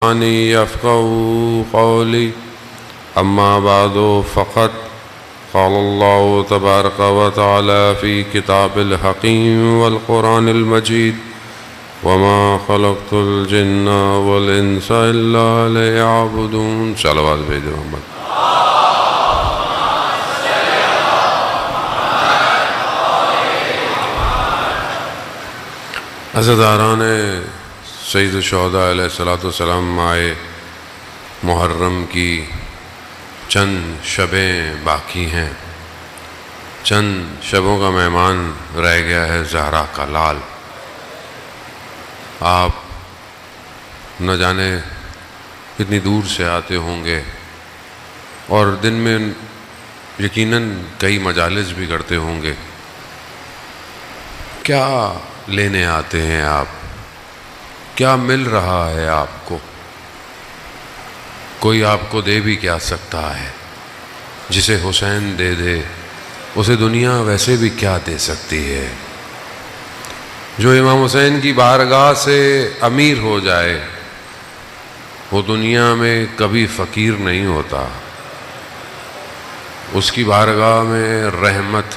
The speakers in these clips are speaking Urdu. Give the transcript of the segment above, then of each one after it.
يفقهوا قولي أما بعد فقد قال الله تبارك وتعالى في كتاب الحكيم والقرآن المجيد وما خلقت الجن والإنس إلا ليعبدون صلوات بيد محمد. عزاداران سید الشہداء علیہ السلام ماہ محرم کی چند شبیں باقی ہیں، چند شبوں کا مہمان رہ گیا ہے زہرا کا لال. آپ نہ جانے کتنی دور سے آتے ہوں گے اور دن میں یقیناً کئی مجالس بھی کرتے ہوں گے. کیا لینے آتے ہیں آپ؟ کیا مل رہا ہے آپ کو؟ کوئی آپ کو دے بھی کیا سکتا ہے؟ جسے حسین دے دے اسے دنیا ویسے بھی کیا دے سکتی ہے؟ جو امام حسین کی بارگاہ سے امیر ہو جائے وہ دنیا میں کبھی فقیر نہیں ہوتا. اس کی بارگاہ میں رحمت،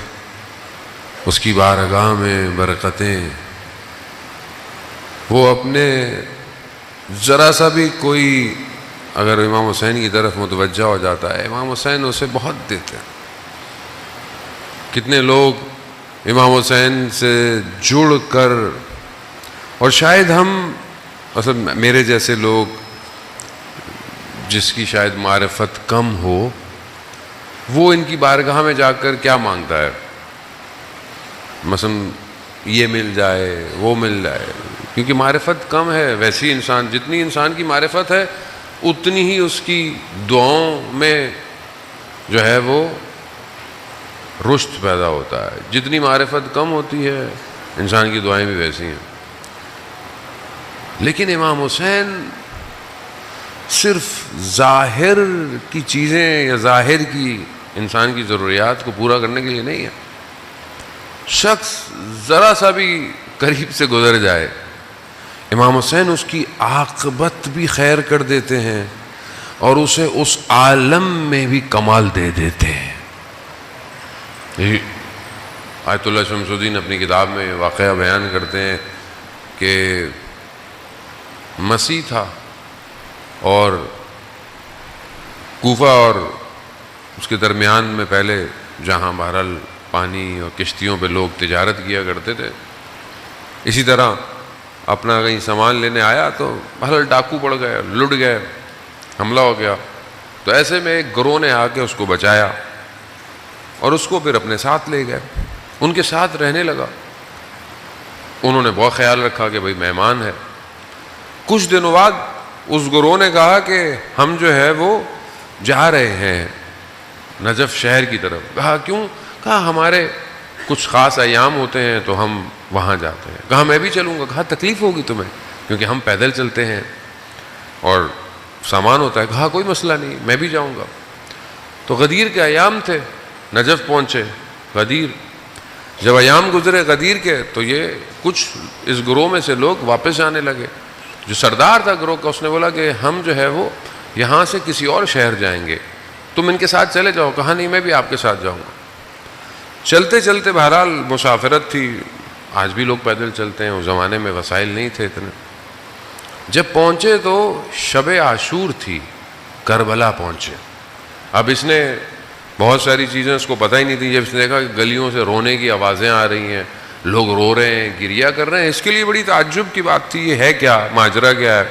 اس کی بارگاہ میں برکتیں، وہ اپنے ذرا سا بھی کوئی اگر امام حسین کی طرف متوجہ ہو جاتا ہے امام حسین اسے بہت دیتے ہیں. کتنے لوگ امام حسین سے جڑ کر، اور شاید ہم اصل میرے جیسے لوگ جس کی شاید معرفت کم ہو وہ ان کی بارگاہ میں جا کر کیا مانگتا ہے؟ مثلا یہ مل جائے وہ مل جائے، کیونکہ معرفت کم ہے. ویسی انسان جتنی انسان کی معرفت ہے اتنی ہی اس کی دعاؤں میں جو ہے وہ رشد پیدا ہوتا ہے. جتنی معرفت کم ہوتی ہے انسان کی دعائیں بھی ویسی ہیں. لیکن امام حسین صرف ظاہر کی چیزیں یا ظاہر کی انسان کی ضروریات کو پورا کرنے کے لیے نہیں ہے. شخص ذرا سا بھی قریب سے گزر جائے امام حسین اس کی عاقبت بھی خیر کر دیتے ہیں اور اسے اس عالم میں بھی کمال دے دیتے ہیں. آیت اللہ شمس الدین اپنی کتاب میں واقعہ بیان کرتے ہیں کہ مسیح تھا اور کوفہ اور اس کے درمیان میں پہلے جہاں بہرحال پانی اور کشتیوں پہ لوگ تجارت کیا کرتے تھے، اسی طرح اپنا کہیں سامان لینے آیا تو بہرحال ڈاکو پڑ گئے، لٹ گئے، حملہ ہو گیا. تو ایسے میں ایک گروہ نے آ کے اس کو بچایا اور اس کو پھر اپنے ساتھ لے گئے، ان کے ساتھ رہنے لگا. انہوں نے بہت خیال رکھا کہ بھئی مہمان ہے. کچھ دنوں بعد اس گروہ نے کہا کہ ہم جو ہے وہ جا رہے ہیں نجف شہر کی طرف. کہا کیوں؟ کہا ہمارے کچھ خاص ایام ہوتے ہیں تو ہم وہاں جاتے ہیں. کہا میں بھی چلوں گا. کہا تکلیف ہوگی تمہیں کیونکہ ہم پیدل چلتے ہیں اور سامان ہوتا ہے. کہا کوئی مسئلہ نہیں، میں بھی جاؤں گا. تو غدیر کے ایام تھے، نجف پہنچے. غدیر جب ایام گزرے غدیر کے تو یہ کچھ اس گروہ میں سے لوگ واپس جانے لگے. جو سردار تھا گروہ کا اس نے بولا کہ ہم جو ہے وہ یہاں سے کسی اور شہر جائیں گے، تم ان کے ساتھ چلے جاؤ. کہا نہیں، میں بھی آپ کے ساتھ جاؤں گا. چلتے چلتے بہرحال مسافرت تھی، آج بھی لوگ پیدل چلتے ہیں، اس زمانے میں وسائل نہیں تھے اتنے. جب پہنچے تو شب عاشور تھی، کربلا پہنچے. اب اس نے بہت ساری چیزیں اس کو پتہ ہی نہیں تھی. جب اس نے دیکھا کہ گلیوں سے رونے کی آوازیں آ رہی ہیں، لوگ رو رہے ہیں، گریا کر رہے ہیں، اس کے لیے بڑی تعجب کی بات تھی، یہ ہے کیا، ماجرا کیا ہے.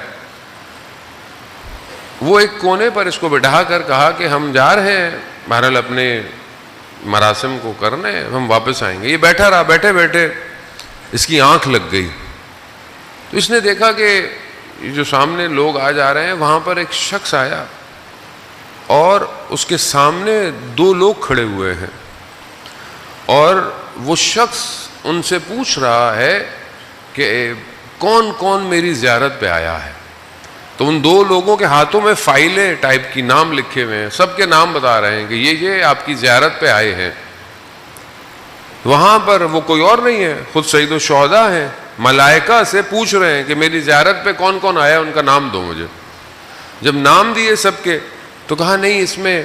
وہ ایک کونے پر اس کو بٹھا کر کہا کہ ہم جا رہے ہیں بہرحال اپنے مراسم کو کرنے، ہم واپس آئیں گے. یہ بیٹھا رہا. بیٹھے بیٹھے اس کی آنکھ لگ گئی. تو اس نے دیکھا کہ جو سامنے لوگ آ جا رہے ہیں وہاں پر ایک شخص آیا اور اس کے سامنے دو لوگ کھڑے ہوئے ہیں اور وہ شخص ان سے پوچھ رہا ہے کہ کون کون میری زیارت پہ آیا ہے. تو ان دو لوگوں کے ہاتھوں میں فائلیں ٹائپ کی نام لکھے ہوئے ہیں، سب کے نام بتا رہے ہیں کہ یہ آپ کی زیارت پہ آئے ہیں. وہاں پر وہ کوئی اور نہیں ہے، خود سید الشہداء ہیں. ملائکہ سے پوچھ رہے ہیں کہ میری زیارت پہ کون کون آیا ہے، ان کا نام دو مجھے. جب نام دیے سب کے تو کہا نہیں اس میں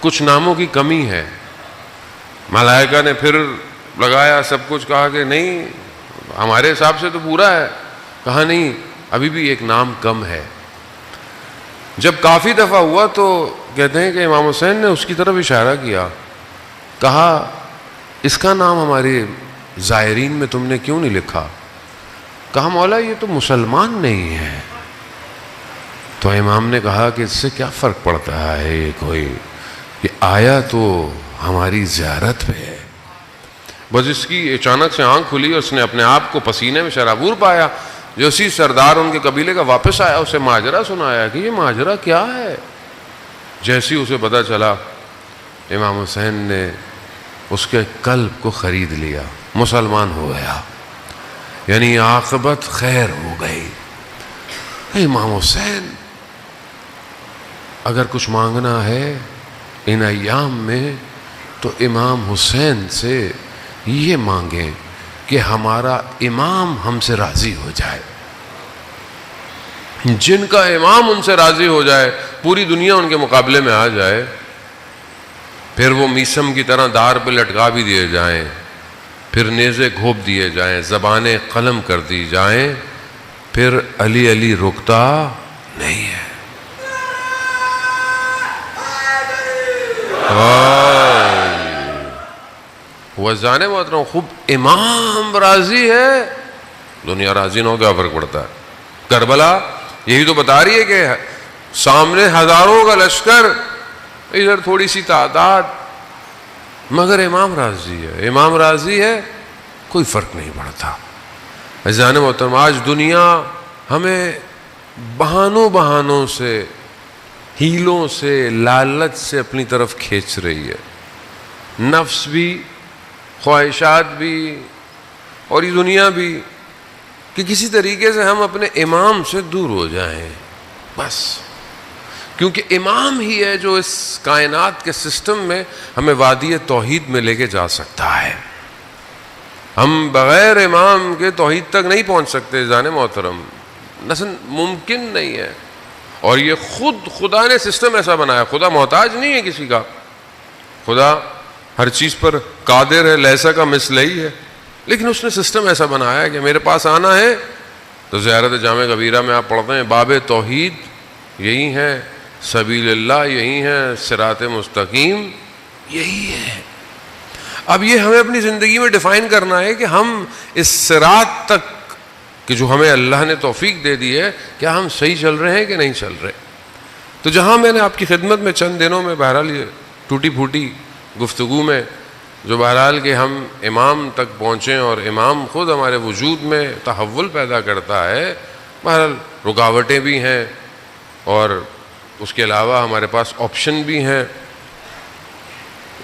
کچھ ناموں کی کمی ہے. ملائکہ نے پھر لگایا سب کچھ, کہا کہ نہیں ہمارے حساب سے تو پورا ہے. کہا نہیں ابھی بھی ایک نام کم ہے. جب کافی دفعہ ہوا تو کہتے ہیں کہ امام حسین نے اس کی طرف اشارہ کیا, کہا اس کا نام ہمارے زائرین میں تم نے کیوں نہیں لکھا؟ کہا مولا یہ تو مسلمان نہیں ہے. تو امام نے کہا کہ اس سے کیا فرق پڑتا ہے, یہ کوئی کہ آیا تو ہماری زیارت پہ ہے. بس اس کی اچانک سے آنکھ کھلی اور اس نے اپنے آپ کو پسینے میں شرابور پایا. جو اسی سردار ان کے قبیلے کا واپس آیا اسے ماجرا سنایا کہ یہ ماجرا کیا ہے. جیسی اسے پتہ چلا امام حسین نے اس کے قلب کو خرید لیا, مسلمان ہو گیا, یعنی عاقبت خیر ہو گئی. امام حسین اگر کچھ مانگنا ہے ان ایام میں تو امام حسین سے یہ مانگیں کہ ہمارا امام ہم سے راضی ہو جائے. جن کا امام ان سے راضی ہو جائے, پوری دنیا ان کے مقابلے میں آ جائے, پھر وہ میسم کی طرح دار پہ لٹکا بھی دیے جائیں, پھر نیزے گھوپ دیے جائیں, زبانیں قلم کر دی جائیں, پھر علی علی رکتا نہیں ہے. وزانے محترم خوب امام راضی ہے, دنیا راضی نہ ہو کیا فرق پڑتا ہے. کربلا یہی تو بتا رہی ہے کہ سامنے ہزاروں کا لشکر, ادھر تھوڑی سی تعداد, مگر امام راضی ہے. امام راضی ہے کوئی فرق نہیں پڑتا. عزیزان محترم آج دنیا ہمیں بہانوں سے, ہیلوں سے, لالچ سے اپنی طرف کھینچ رہی ہے. نفس بھی, خواہشات بھی, اور یہ دنیا بھی, کہ کسی طریقے سے ہم اپنے امام سے دور ہو جائیں بس. کیونکہ امام ہی ہے جو اس کائنات کے سسٹم میں ہمیں وادی توحید میں لے کے جا سکتا ہے. ہم بغیر امام کے توحید تک نہیں پہنچ سکتے جانے محترم, مثلا ممکن نہیں ہے. اور یہ خدا نے سسٹم ایسا بنایا. خدا محتاج نہیں ہے کسی کا, خدا ہر چیز پر قادر ہے, لیسا کا مثل ہی ہے, لیکن اس نے سسٹم ایسا بنایا ہے کہ میرے پاس آنا ہے تو زیارت جامع کبیرہ میں آپ پڑھتے ہیں باب توحید یہی ہے, سبیل اللہ یہی ہے, صراط مستقیم یہی ہے. اب یہ ہمیں اپنی زندگی میں ڈیفائن کرنا ہے کہ ہم اس صراط تک کہ جو ہمیں اللہ نے توفیق دے دی ہے, کیا ہم صحیح چل رہے ہیں کہ نہیں چل رہے. تو جہاں میں نے آپ کی خدمت میں چند دنوں میں بہرحال یہ ٹوٹی پھوٹی گفتگو میں جو بہرحال کہ ہم امام تک پہنچیں اور امام خود ہمارے وجود میں تحول پیدا کرتا ہے, بہرحال رکاوٹیں بھی ہیں اور اس کے علاوہ ہمارے پاس آپشن بھی ہیں.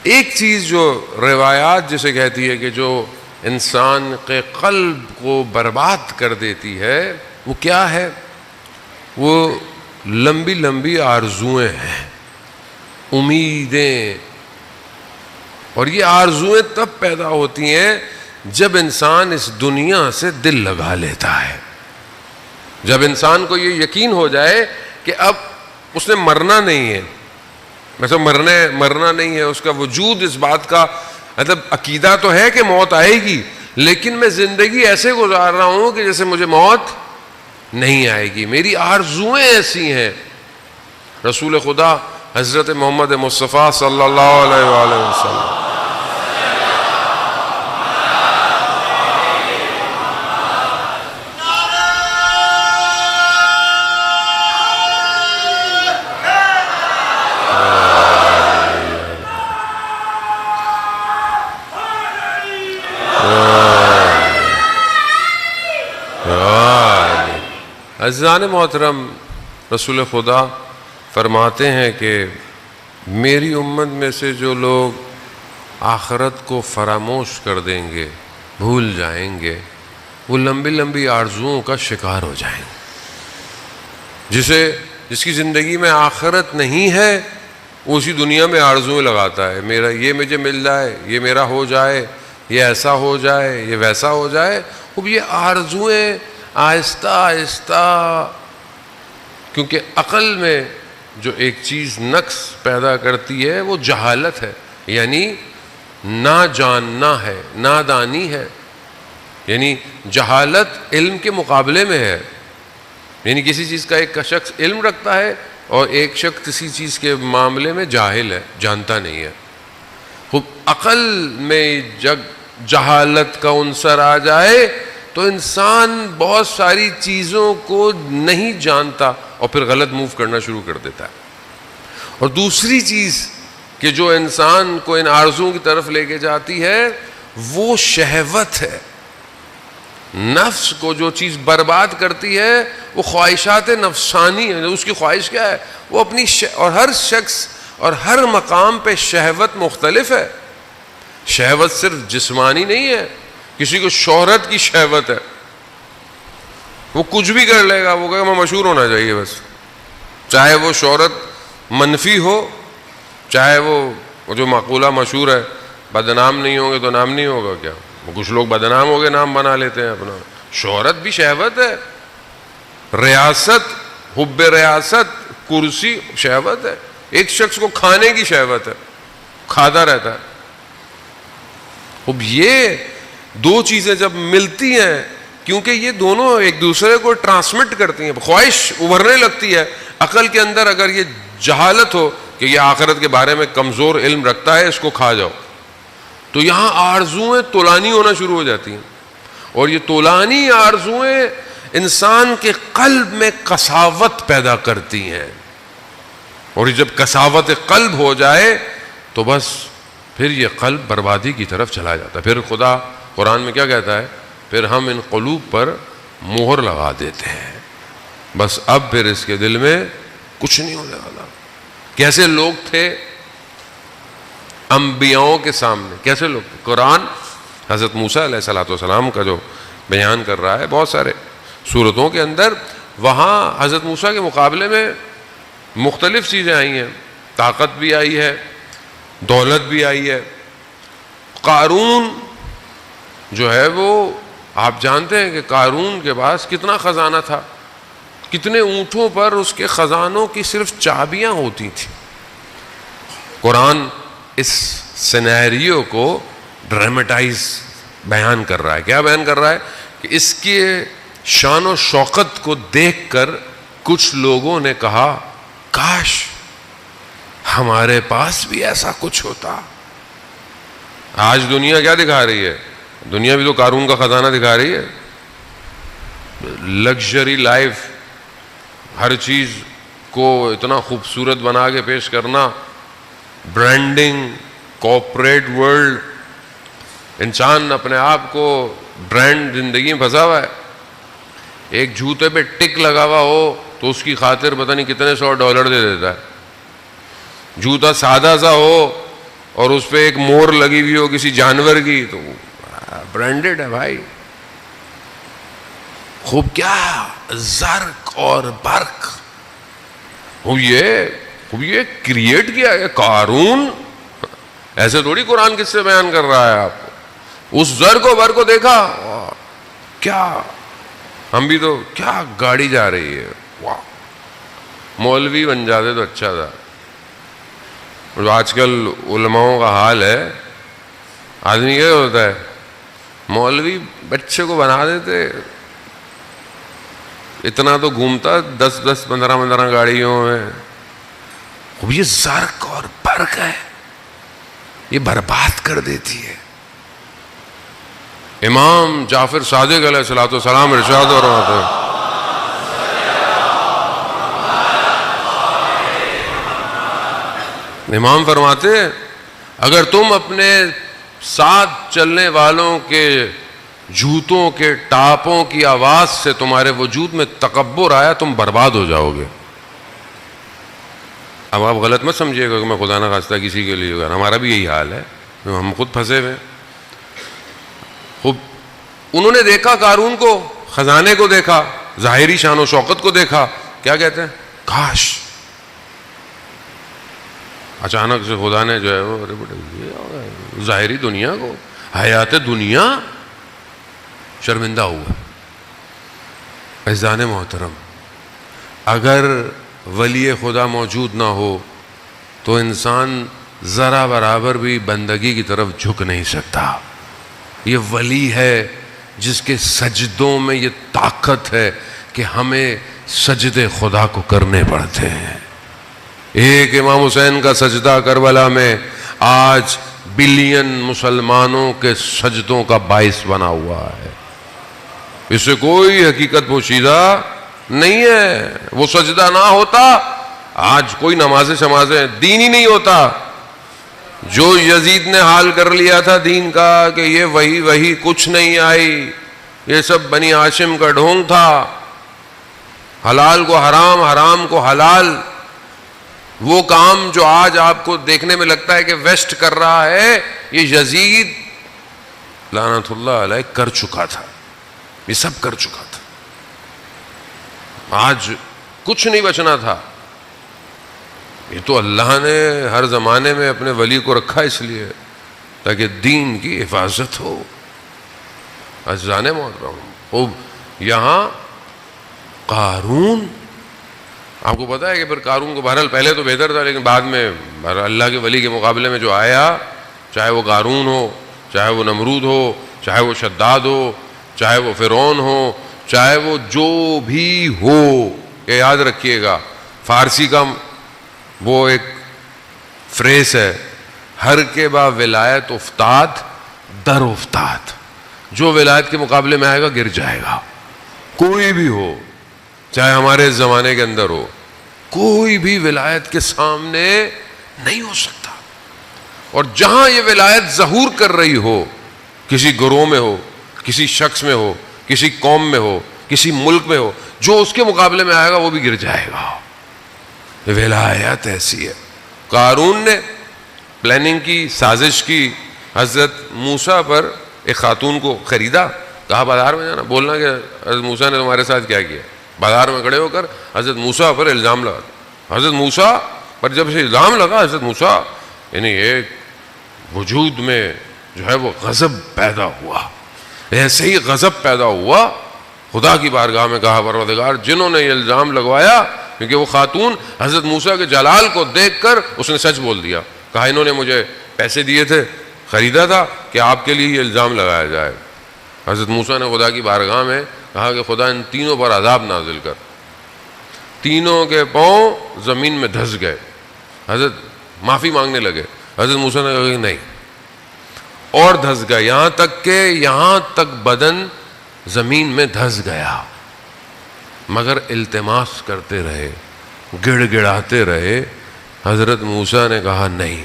ایک چیز جو روایات جسے کہتی ہے کہ جو انسان کے قلب کو برباد کر دیتی ہے, وہ کیا ہے؟ وہ لمبی لمبی آرزوئیں ہیں, امیدیں. اور یہ آرزوئیں تب پیدا ہوتی ہیں جب انسان اس دنیا سے دل لگا لیتا ہے, جب انسان کو یہ یقین ہو جائے کہ اب اس نے مرنا نہیں ہے. ویسے مرنا نہیں ہے, اس کا وجود اس بات کا مطلب عقیدہ تو ہے کہ موت آئے گی, لیکن میں زندگی ایسے گزار رہا ہوں کہ جیسے مجھے موت نہیں آئے گی. میری آرزوئیں ایسی ہیں. رسول خدا حضرت محمد مصطفیٰ صلی اللہ علیہ وآلہ وسلم عزیزان محترم, رسول خدا فرماتے ہیں کہ میری امت میں سے جو لوگ آخرت کو فراموش کر دیں گے, بھول جائیں گے, وہ لمبی لمبی آرزوؤں کا شکار ہو جائیں گے. جس کی زندگی میں آخرت نہیں ہے وہ اسی دنیا میں آرزوئیں لگاتا ہے. میرا یہ مجھے مل جائے, یہ میرا ہو جائے, یہ ایسا ہو جائے, یہ ویسا ہو جائے. اب یہ آرزوئیں آہستہ آہستہ کیونکہ عقل میں جو ایک چیز نقص پیدا کرتی ہے وہ جہالت ہے، یعنی نہ جاننا ہے، نادانی ہے. یعنی جہالت علم کے مقابلے میں ہے. یعنی کسی چیز کا ایک شخص علم رکھتا ہے اور ایک شخص کسی چیز کے معاملے میں جاہل ہے، جانتا نہیں ہے. خوب عقل میں جب جہالت کا عنصر آ جائے تو انسان بہت ساری چیزوں کو نہیں جانتا اور پھر غلط موو کرنا شروع کر دیتا ہے. اور دوسری چیز کہ جو انسان کو ان آرزوؤں کی طرف لے کے جاتی ہے وہ شہوت ہے. نفس کو جو چیز برباد کرتی ہے وہ خواہشات نفسانی ہے. اس کی خواہش کیا ہے؟ وہ اپنی اور ہر شخص اور ہر مقام پہ شہوت مختلف ہے. شہوت صرف جسمانی نہیں ہے. کسی کو شہرت کی شہوت ہے، وہ کچھ بھی کر لے گا، وہ کہے گا میں مشہور ہونا چاہیے بس، چاہے وہ شہرت منفی ہو، چاہے وہ جو مقولہ مشہور ہے بدنام نہیں ہوں گے تو نام نہیں ہوگا. کیا کچھ لوگ بدنام ہو گئے نام بنا لیتے ہیں اپنا. شہرت بھی شہوت ہے، ریاست، حب ریاست، کرسی شہوت ہے. ایک شخص کو کھانے کی شہوت ہے، کھاتا رہتا ہے. اب یہ دو چیزیں جب ملتی ہیں، کیونکہ یہ دونوں ایک دوسرے کو ٹرانسمٹ کرتی ہیں، خواہش ابھرنے لگتی ہے. عقل کے اندر اگر یہ جہالت ہو کہ یہ آخرت کے بارے میں کمزور علم رکھتا ہے، اس کو کھا جاؤ، تو یہاں آرزوئیں طولانی ہونا شروع ہو جاتی ہیں. اور یہ طولانی آرزوئیں انسان کے قلب میں قساوت پیدا کرتی ہیں. اور جب کساوت قلب ہو جائے تو بس پھر یہ قلب بربادی کی طرف چلا جاتا ہے. پھر خدا قرآن میں کیا کہتا ہے؟ پھر ہم ان قلوب پر مہر لگا دیتے ہیں، بس اب پھر اس کے دل میں کچھ نہیں ہونے والا. کیسے لوگ تھے انبیاؤں کے سامنے؟ کیسے لوگ تھے؟ قرآن حضرت موسیٰ علیہ السلام کا جو بیان کر رہا ہے بہت سارے صورتوں کے اندر، وہاں حضرت موسیٰ کے مقابلے میں مختلف چیزیں آئی ہیں. طاقت بھی آئی ہے، دولت بھی آئی ہے. قارون جو ہے وہ آپ جانتے ہیں کہ قارون کے پاس کتنا خزانہ تھا، کتنے اونٹوں پر اس کے خزانوں کی صرف چابیاں ہوتی تھیں. قرآن اس سینیریو کو ڈرامیٹائز بیان کر رہا ہے. کیا بیان کر رہا ہے؟ کہ اس کے شان و شوکت کو دیکھ کر کچھ لوگوں نے کہا کاش ہمارے پاس بھی ایسا کچھ ہوتا. آج دنیا کیا دکھا رہی ہے؟ دنیا بھی تو قارون کا خزانہ دکھا رہی ہے. لگژری لائف، ہر چیز کو اتنا خوبصورت بنا کے پیش کرنا، برانڈنگ، کارپوریٹ ورلڈ. انسان اپنے آپ کو برانڈ زندگی میں پھنسا ہوا ہے. ایک جوتے پہ ٹک لگا ہوا ہو تو اس کی خاطر پتہ نہیں کتنے $100 دے دیتا ہے. جوتا سادہ سا ہو اور اس پہ ایک مور لگی ہوئی ہو کسی جانور کی تو برانڈڈ ہے بھائی. خوب کیا زرق اور برق، خوب یہ کریٹ کیا ہے قارون. ایسے تھوڑی قرآن کس سے بیان کر رہا ہے آپ کو. اس زرق و برق کو دیکھا، کیا ہم بھی تو کیا گاڑی جا رہی ہے، واہ. مولوی بن جاتے تو اچھا تھا. جو آج کل علماؤں کا حال ہے، آدمی کیا ہوتا ہے، مولوی بچے کو بنا دیتے، اتنا تو گھومتا 10 15 گاڑیوں میں. اب یہ زرق اور برق ہے، یہ برباد کر دیتی ہے. امام جعفر صادق علیہ السلام ارشاد فرماتے ہیں، امام فرماتے ہیں اگر تم اپنے ساتھ چلنے والوں کے جوتوں کے ٹاپوں کی آواز سے تمہارے وجود میں تکبر آیا تم برباد ہو جاؤ گے. اب آپ غلط مت سمجھیے گا کہ میں خدا نہ خواستہ کسی کے لیے، ہمارا بھی یہی حال ہے، ہم خود پھنسے ہوئے. خوب انہوں نے دیکھا قارون کو، خزانے کو دیکھا، ظاہری شان و شوکت کو دیکھا، کیا کہتے ہیں؟ کاش. اچانک سے خدا نے جو ہے وہ ظاہری دنیا کو، حیات دنیا شرمندہ ہوا. عزیزان محترم، اگر ولی خدا موجود نہ ہو تو انسان ذرا برابر بھی بندگی کی طرف جھک نہیں سکتا. یہ ولی ہے جس کے سجدوں میں یہ طاقت ہے کہ ہمیں سجدے خدا کو کرنے پڑتے ہیں. ایک امام حسین کا سجدہ کربلا میں آج بلین مسلمانوں کے سجدوں کا باعث بنا ہوا ہے. اس سے کوئی حقیقت پوشیدہ نہیں ہے. وہ سجدہ نہ ہوتا آج کوئی نمازیں دین ہی نہیں ہوتا. جو یزید نے حال کر لیا تھا دین کا کہ یہ وہی کچھ نہیں آئی, یہ سب بنی ہاشم کا ڈھونگ تھا, حلال کو حرام, حرام کو حلال, وہ کام جو آج آپ کو دیکھنے میں لگتا ہے کہ ویسٹ کر رہا ہے, یہ یزید لعنت اللہ علیہ کر چکا تھا. یہ سب کر چکا تھا. آج کچھ نہیں بچنا تھا. یہ تو اللہ نے ہر زمانے میں اپنے ولی کو رکھا اس لیے تاکہ دین کی حفاظت ہو. عزیزان محترم, یہاں قارون, آپ کو پتا ہے کہ پھر قارون کو بہرحال پہلے تو بہتر تھا لیکن بعد میں اللہ کے ولی کے مقابلے میں جو آیا, چاہے وہ قارون ہو, چاہے وہ نمرود ہو, چاہے وہ شداد ہو, چاہے وہ فرعون ہو, چاہے وہ جو بھی ہو, یہ یاد رکھیے گا فارسی کا وہ ایک فریز ہے, ہر کے با ولایت افتاد در افتاد. جو ولایت کے مقابلے میں آئے گا گر جائے گا. کوئی بھی ہو, چاہے ہمارے زمانے کے اندر ہو, کوئی بھی ولایت کے سامنے نہیں ہو سکتا. اور جہاں یہ ولایت ظہور کر رہی ہو, کسی گروہ میں ہو, کسی شخص میں ہو, کسی قوم میں ہو, کسی ملک میں ہو, جو اس کے مقابلے میں آئے گا وہ بھی گر جائے گا. ولایت ایسی ہے. قارون نے پلاننگ کی, سازش کی, حضرت موسیٰ پر ایک خاتون کو خریدا, کہا بازار میں جانا, بولنا کہ حضرت موسیٰ نے تمہارے ساتھ کیا کیا. بازار میں کھڑے ہو کر حضرت موسیٰ پر الزام لگا. حضرت موسیٰ پر جب سے الزام لگا, حضرت موسیٰ یعنی ایک وجود میں جو ہے وہ غضب پیدا ہوا. ایسے ہی غضب پیدا ہوا, خدا کی بارگاہ میں کہا پروردگار جنہوں نے یہ الزام لگوایا, کیونکہ وہ خاتون حضرت موسیٰ کے جلال کو دیکھ کر اس نے سچ بول دیا, کہا انہوں نے مجھے پیسے دیے تھے, خریدا تھا کہ آپ کے لیے یہ الزام لگایا جائے. حضرت موسیٰ نے خدا کی بارگاہ میں کہا کہ خدا ان تینوں پر عذاب نازل کر. تینوں کے پاؤں زمین میں دھس گئے. حضرت معافی مانگنے لگے, حضرت موسیٰ نے کہا کہ نہیں, اور دھس گئے, یہاں تک بدن زمین میں دھس گیا, مگر التماس کرتے رہے, گڑ گڑاتے رہے. حضرت موسیٰ نے کہا نہیں.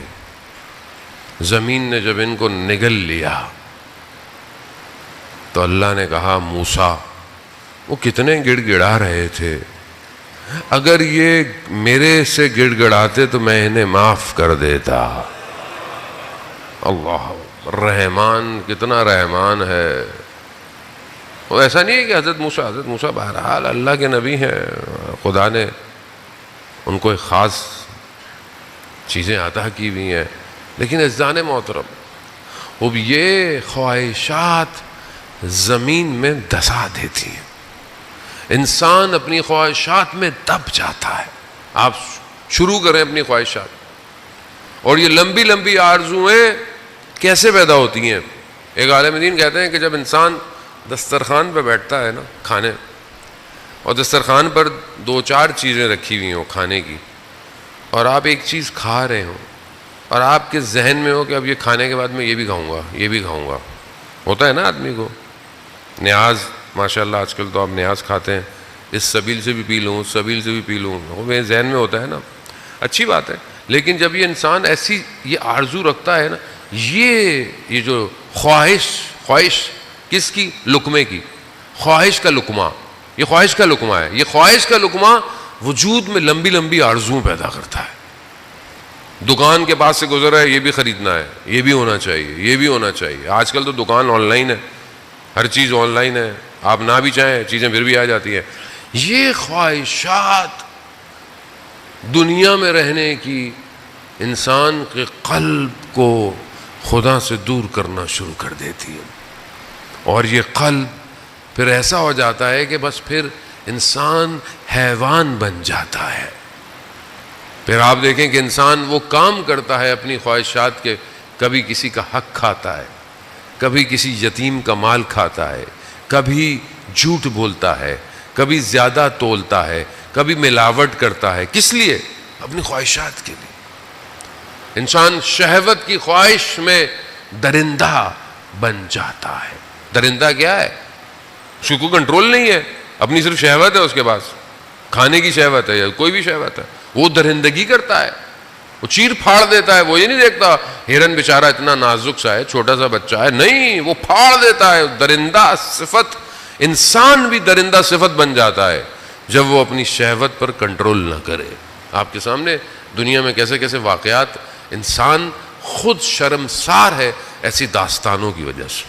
زمین نے جب ان کو نگل لیا تو اللہ نے کہا موسیٰ وہ کتنے گڑ گڑا رہے تھے, اگر یہ میرے سے گڑ گڑاتے تو میں انہیں معاف کر دیتا. اللہ رحمان, کتنا رحمان ہے. وہ ایسا نہیں ہے کہ حضرت موسیٰ بہرحال اللہ کے نبی ہیں, خدا نے ان کو ایک خاص چیزیں عطا کی ہوئی ہیں, لیکن عزیزان محترم اب یہ خواہشات زمین میں دھسا دیتی ہیں. انسان اپنی خواہشات میں دب جاتا ہے. آپ شروع کریں اپنی خواہشات, اور یہ لمبی لمبی آرزویں کیسے پیدا ہوتی ہیں. ایک عالم دین کہتے ہیں کہ جب انسان دسترخوان پہ بیٹھتا ہے نا کھانے, اور دسترخوان پر 2-4 چیزیں رکھی ہوئی ہوں کھانے کی, اور آپ ایک چیز کھا رہے ہوں اور آپ کے ذہن میں ہو کہ اب یہ کھانے کے بعد میں یہ بھی کھاؤں گا, یہ بھی کھاؤں گا. ہوتا ہے نا آدمی کو نیاز, ماشاء اللہ آج کل تو آپ نیاز کھاتے ہیں, اس سبیل سے بھی پی لوں, اس سبیل سے بھی پی لوں, وہ میرے ذہن میں ہوتا ہے نا, اچھی بات ہے. لیکن جب یہ انسان ایسی یہ آرزو رکھتا ہے نا, یہ جو خواہش کس کی, لقمے کی, خواہش کا لقمہ, یہ خواہش کا لقمہ ہے. یہ خواہش کا لقمہ وجود میں لمبی لمبی آرزویں پیدا کرتا ہے. دکان کے پاس سے گزرا ہے, یہ بھی خریدنا ہے, یہ بھی ہونا چاہیے, یہ بھی ہونا چاہیے. آج کل تو دکان آن لائن ہے, ہر چیز آن لائن ہے, آپ نہ بھی چاہیں چیزیں پھر بھی آ جاتی ہیں. یہ خواہشات دنیا میں رہنے کی انسان کے قلب کو خدا سے دور کرنا شروع کر دیتی ہے, اور یہ قلب پھر ایسا ہو جاتا ہے کہ بس پھر انسان حیوان بن جاتا ہے۔ پھر آپ دیکھیں کہ انسان وہ کام کرتا ہے اپنی خواہشات کے، کبھی کسی کا حق کھاتا ہے، کبھی کسی یتیم کا مال کھاتا ہے، کبھی جھوٹ بولتا ہے، کبھی زیادہ تولتا ہے، کبھی ملاوٹ کرتا ہے۔ کس لیے؟ اپنی خواہشات کے لیے۔ انسان شہوت کی خواہش میں درندہ بن جاتا ہے۔ درندہ کیا ہے؟ اس کو کوئی کنٹرول نہیں ہے، اپنی صرف شہوت ہے اس کے پاس، کھانے کی شہوت ہے یا کوئی بھی شہوت ہے، وہ درندگی کرتا ہے، وہ چیر پھاڑ دیتا ہے۔ وہ یہ نہیں دیکھتا ہرن بیچارہ اتنا نازک سا ہے، چھوٹا سا بچہ ہے، نہیں، وہ پھاڑ دیتا ہے۔ درندہ صفت، انسان بھی درندہ صفت بن جاتا ہے جب وہ اپنی شہوت پر کنٹرول نہ کرے۔ آپ کے سامنے دنیا میں کیسے کیسے واقعات، انسان خود شرمسار ہے ایسی داستانوں کی وجہ سے۔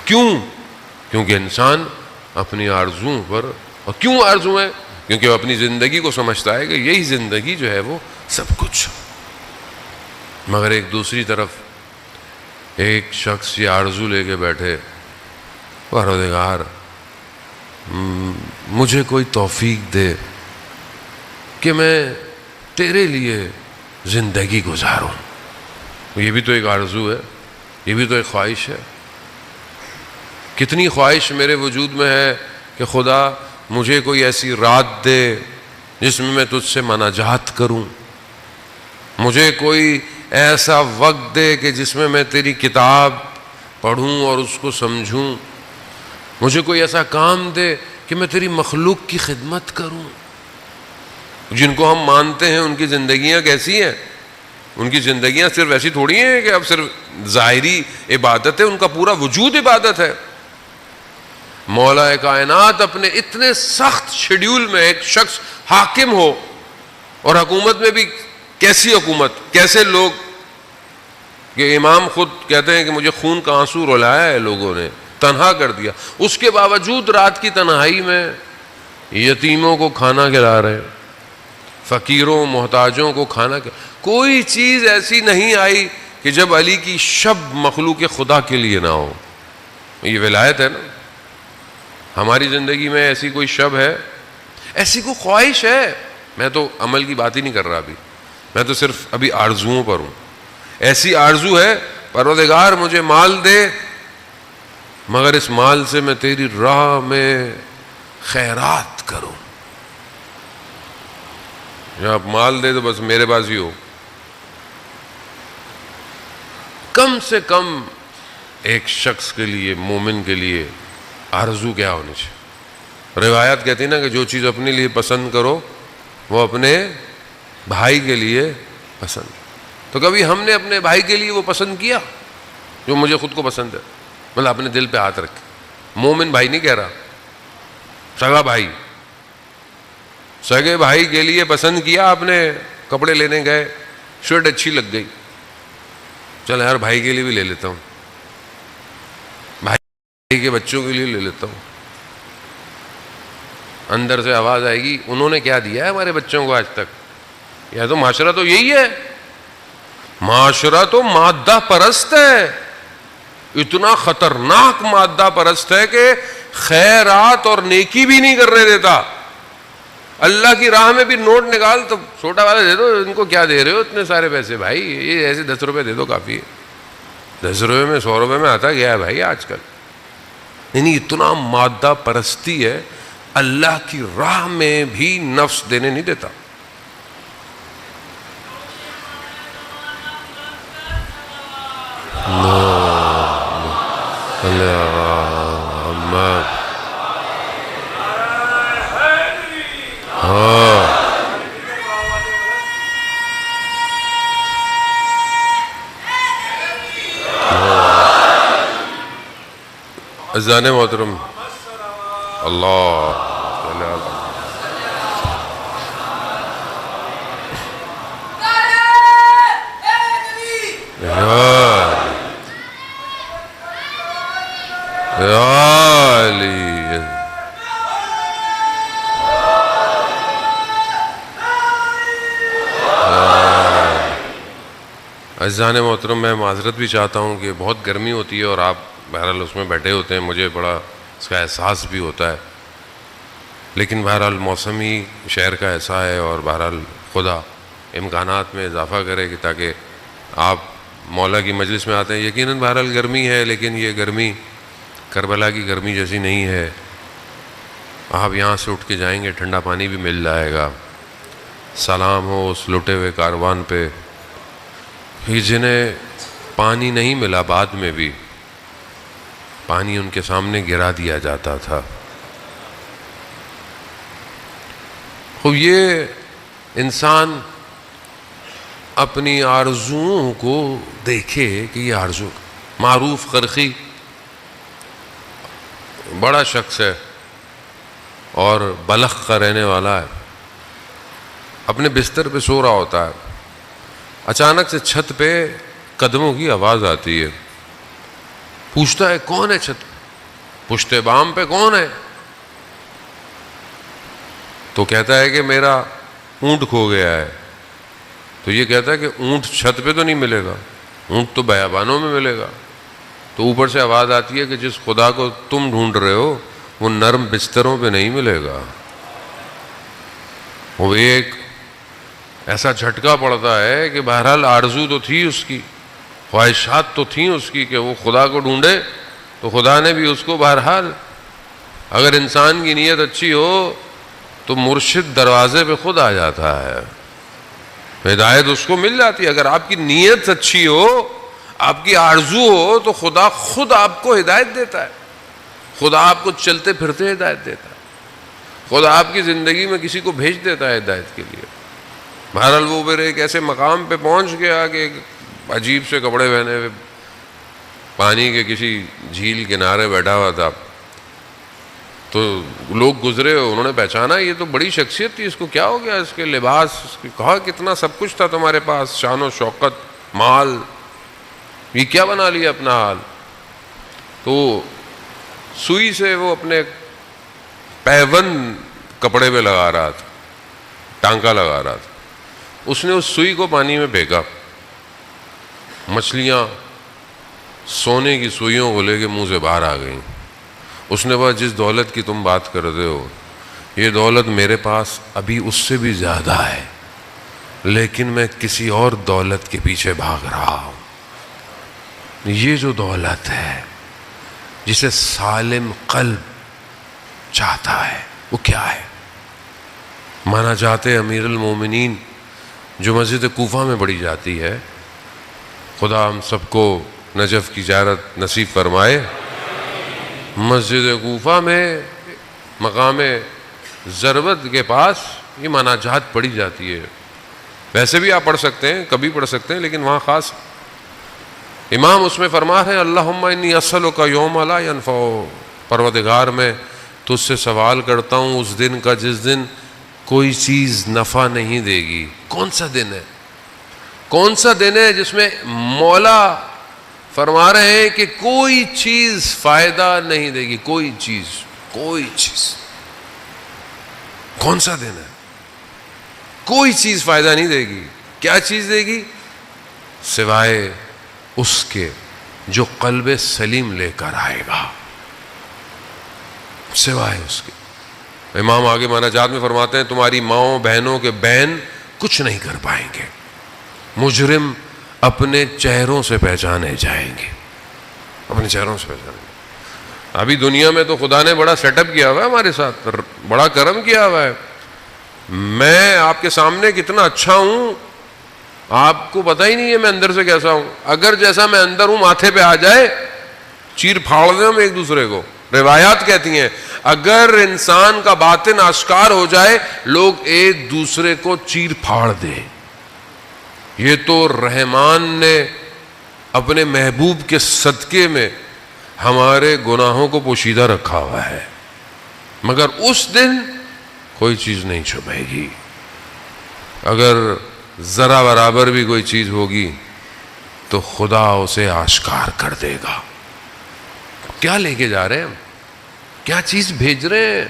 کیوں؟ کیونکہ انسان اپنی آرزوؤں پر، اور کیوں آرزو ہے؟ کیونکہ وہ اپنی زندگی کو سمجھتا ہے کہ یہی زندگی جو ہے وہ سب کچھ۔ مگر ایک دوسری طرف ایک شخص یہ آرزو لے کے بیٹھے، پروردگار مجھے کوئی توفیق دے کہ میں تیرے لیے زندگی گزاروں۔ یہ بھی تو ایک آرزو ہے، یہ بھی تو ایک خواہش ہے۔ کتنی خواہش میرے وجود میں ہے کہ خدا مجھے کوئی ایسی رات دے جس میں میں تجھ سے مناجات کروں، مجھے کوئی ایسا وقت دے کہ جس میں میں تیری کتاب پڑھوں اور اس کو سمجھوں، مجھے کوئی ایسا کام دے کہ میں تیری مخلوق کی خدمت کروں۔ جن کو ہم مانتے ہیں ان کی زندگیاں کیسی ہیں؟ ان کی زندگیاں صرف ایسی تھوڑی ہیں کہ اب صرف ظاہری عبادت ہے، ان کا پورا وجود عبادت ہے۔ مولا کائنات اپنے اتنے سخت شیڈیول میں ایک شخص حاکم ہو، اور حکومت میں بھی کیسی حکومت، کیسے لوگ، کہ امام خود کہتے ہیں کہ مجھے خون کا آنسو رلایا ہے لوگوں نے، تنہا کر دیا، اس کے باوجود رات کی تنہائی میں یتیموں کو کھانا کھلا رہے ہیں، فقیروں محتاجوں کو کھانا کھلا۔ کوئی چیز ایسی نہیں آئی کہ جب علی کی شب مخلوق خدا کے لیے نہ ہو۔ یہ ولایت ہے نا۔ ہماری زندگی میں ایسی کوئی شب ہے، ایسی کوئی خواہش ہے؟ میں تو عمل کی بات ہی نہیں کر رہا ابھی، میں تو صرف ابھی آرزوؤں پر ہوں۔ ایسی آرزو ہے پروردگار مجھے مال دے، مگر اس مال سے میں تیری راہ میں خیرات کروں۔ یا آپ مال دے تو بس میرے پاس ہی ہو۔ کم سے کم ایک شخص کے لیے، مومن کے لیے آرزو کیا ہونی چاہیے؟ روایات کہتی نا کہ جو چیز اپنے لیے پسند کرو وہ اپنے بھائی کے لیے پسند۔ تو کبھی ہم نے اپنے بھائی کے لیے وہ پسند کیا جو مجھے خود کو پسند ہے؟ مطلب اپنے دل پہ ہاتھ رکھے، مومن بھائی نہیں کہہ رہا، سگا بھائی، سگے بھائی کے لیے پسند کیا آپ نے، کپڑے لینے گئے، شرٹ اچھی لگ گئی، چل یار بھائی کے لیے بھی لے لیتا ہوں، بھائی کے بچوں کے لیے لے لیتا ہوں۔ اندر سے آواز آئے گی انہوں نے کیا دیا ہے ہمارے بچوں کو آج تک؟ یا تو معاشرہ تو یہی ہے، معاشرہ تو مادہ پرست ہے، اتنا خطرناک مادہ پرست ہے کہ خیرات اور نیکی بھی نہیں کرنے دیتا۔ اللہ کی راہ میں بھی نوٹ نکال تو چھوٹا والا دے دو، ان کو کیا دے رہے ہو اتنے سارے پیسے؟ بھائی یہ ایسے 10 روپے دے دو کافی ہے، 10 روپے میں 100 روپے میں آتا گیا ہے بھائی آج کل۔ یعنی اتنا مادہ پرستی ہے، اللہ کی راہ میں بھی نفس دینے نہیں دیتا۔ عزیزان محترم، اللہ عزیزان محترم، میں معذرت بھی چاہتا ہوں کہ بہت گرمی ہوتی ہے اور آپ بہرحال اس میں بیٹھے ہوتے ہیں، مجھے بڑا اس کا احساس بھی ہوتا ہے، لیکن بہرحال موسمی شہر کا ایسا ہے، اور بہرحال خدا امکانات میں اضافہ کرے کہ تاکہ آپ مولا کی مجلس میں آتے ہیں. یقیناً بہرحال گرمی ہے، لیکن یہ گرمی کربلا کی گرمی جیسی نہیں ہے. آپ یہاں سے اٹھ کے جائیں گے، ٹھنڈا پانی بھی مل جائے گا. سلام ہو اس لٹے ہوئے کاروان پہ کہ جنہیں پانی نہیں ملا، بعد میں بھی پانی ان کے سامنے گرا دیا جاتا تھا. خوب یہ انسان اپنی آرزوؤں کو دیکھے کہ یہ آرزو. معروف قرخی بڑا شخص ہے اور بلخ کا رہنے والا ہے. اپنے بستر پہ سو رہا ہوتا ہے، اچانک سے چھت پہ قدموں کی آواز آتی ہے. پوچھتا ہے کون ہے چھت پشت بام پہ کون ہے؟ تو کہتا ہے کہ میرا اونٹ کھو گیا ہے. تو یہ کہتا ہے کہ اونٹ چھت پہ تو نہیں ملے گا، اونٹ تو بیابانوں میں ملے گا. تو اوپر سے آواز آتی ہے کہ جس خدا کو تم ڈھونڈ رہے ہو وہ نرم بستروں پہ نہیں ملے گا. وہ ایک ایسا جھٹکا پڑتا ہے کہ بہرحال آرزو تو تھی اس کی، خواہشات تو تھیں اس کی کہ وہ خدا کو ڈھونڈے. تو خدا نے بھی اس کو بہرحال، اگر انسان کی نیت اچھی ہو تو مرشد دروازے پہ خود آ جاتا ہے، ہدایت اس کو مل جاتی ہے. اگر آپ کی نیت اچھی ہو، آپ کی آرزو ہو، تو خدا خود آپ کو ہدایت دیتا ہے. خدا آپ کو چلتے پھرتے ہدایت دیتا ہے. خدا آپ کی زندگی میں کسی کو بھیج دیتا ہے ہدایت کے لیے. بہرحال وہ پھر ایک ایسے مقام پہ پہنچ گیا کہ ایک عجیب سے کپڑے پہنے ہوئے پانی کے کسی جھیل کنارے بیٹھا ہوا تھا. تو لوگ گزرے، انہوں نے پہچانا یہ تو بڑی شخصیت تھی، اس کو کیا ہو گیا؟ اس کے لباس، اس کی کہا کتنا سب کچھ تھا تمہارے پاس، شان و شوکت، مال، یہ کیا بنا لیا اپنا حال؟ تو سوئی سے وہ اپنے پیوند کپڑے پہ لگا رہا تھا، ٹانکا لگا رہا تھا. اس نے اس سوئی کو پانی میں پھینکا، مچھلیاں سونے کی سوئیوں کو لے کے منہ سے باہر آ گئیں. اس نے کہا جس دولت کی تم بات کرتے ہو یہ دولت میرے پاس ابھی اس سے بھی زیادہ ہے، لیکن میں کسی اور دولت کے پیچھے بھاگ رہا ہوں. یہ جو دولت ہے جسے سالم قلب چاہتا ہے وہ کیا ہے؟ مانا جاتے امیر المومنین جو مسجد کوفہ میں پڑھی جاتی ہے، خدا ہم سب کو نجف کی زیارت نصیب فرمائے. مسجد کوفہ میں مقام ضربت کے پاس یہ مناجات پڑھی جاتی ہے. ویسے بھی آپ پڑھ سکتے ہیں، کبھی پڑھ سکتے ہیں، لیکن وہاں خاص امام اس میں فرما رہے ہیں اللہم انی اسألک یوم لا ینفع، پروردگار میں تجھ سے سوال کرتا ہوں اس دن کا جس دن کوئی چیز نفع نہیں دے گی. کون سا دن ہے؟ کون سا دن ہے جس میں مولا فرما رہے ہیں کہ کوئی چیز فائدہ نہیں دے گی؟ کوئی چیز کون سا دن ہے؟ کوئی چیز فائدہ نہیں دے گی. کیا چیز دے گی؟ سوائے اس کے جو قلب سلیم لے کر آئے گا، سوائے اس کے. امام آگے مناجات میں فرماتے ہیں تمہاری ماؤں بہنوں کے بہن کچھ نہیں کر پائیں گے، مجرم اپنے چہروں سے پہچانے جائیں گے، اپنے چہروں سے پہچانے گے. ابھی دنیا میں تو خدا نے بڑا سیٹ اپ کیا ہوا ہے ہمارے ساتھ، بڑا کرم کیا ہوا ہے. میں آپ کے سامنے کتنا اچھا ہوں آپ کو پتہ ہی نہیں ہے میں اندر سے کیسا ہوں. اگر جیسا میں اندر ہوں ماتھے پہ آ جائے چیر پھاڑ دیں ہم ایک دوسرے کو. روایات کہتی ہیں اگر انسان کا باطن آشکار ہو جائے لوگ ایک دوسرے کو چیر پھاڑ دیں. یہ تو رحمان نے اپنے محبوب کے صدقے میں ہمارے گناہوں کو پوشیدہ رکھا ہوا ہے، مگر اس دن کوئی چیز نہیں چھپے گی. اگر ذرا برابر بھی کوئی چیز ہوگی تو خدا اسے آشکار کر دے گا. کیا لے کے جا رہے ہیں ہم؟ کیا چیز بھیج رہے ہیں؟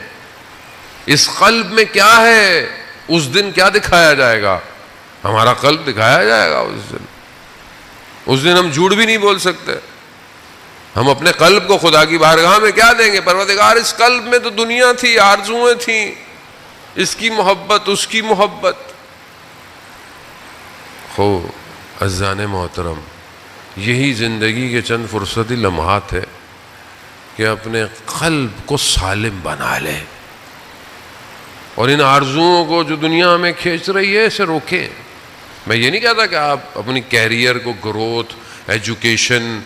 اس قلب میں کیا ہے؟ اس دن کیا دکھایا جائے گا؟ ہمارا قلب دکھایا جائے گا اس دن. اس دن ہم جھوٹ بھی نہیں بول سکتے. ہم اپنے قلب کو خدا کی بارگاہ میں کیا دیں گے؟ پروردگار اس قلب میں تو دنیا تھی، آرزویں تھیں، اس کی محبت، اس کی محبت. خو عزیزان محترم، یہی زندگی کے چند فرصتی لمحات ہے کہ اپنے قلب کو سالم بنا لے اور ان آرزوؤں کو جو دنیا میں کھینچ رہی ہے اسے روکیں. میں یہ نہیں کہتا کہ آپ اپنی کیریئر کو، گروتھ، ایجوکیشن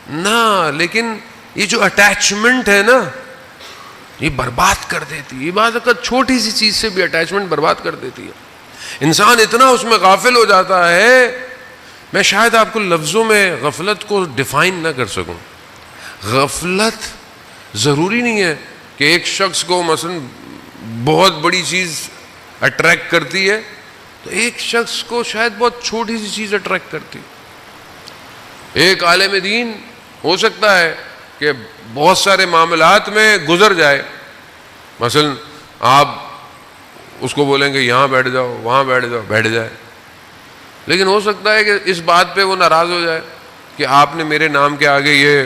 نہ، لیکن یہ جو اٹیچمنٹ ہے نا یہ برباد کر دیتی ہے. یہ بعض اوقات چھوٹی سی چیز سے بھی اٹیچمنٹ برباد کر دیتی ہے. انسان اتنا اس میں غافل ہو جاتا ہے، میں شاید آپ کو لفظوں میں غفلت کو ڈیفائن نہ کر سکوں. غفلت ضروری نہیں ہے کہ ایک شخص کو مثلا بہت بڑی چیز اٹریکٹ کرتی ہے تو ایک شخص کو شاید بہت چھوٹی سی چیز اٹریکٹ کرتی ہے. ایک عالم دین ہو سکتا ہے کہ بہت سارے معاملات میں گزر جائے، مثلا آپ اس کو بولیں گے یہاں بیٹھ جاؤ، وہاں بیٹھ جاؤ، بیٹھ جائے، لیکن ہو سکتا ہے کہ اس بات پہ وہ ناراض ہو جائے کہ آپ نے میرے نام کے آگے یہ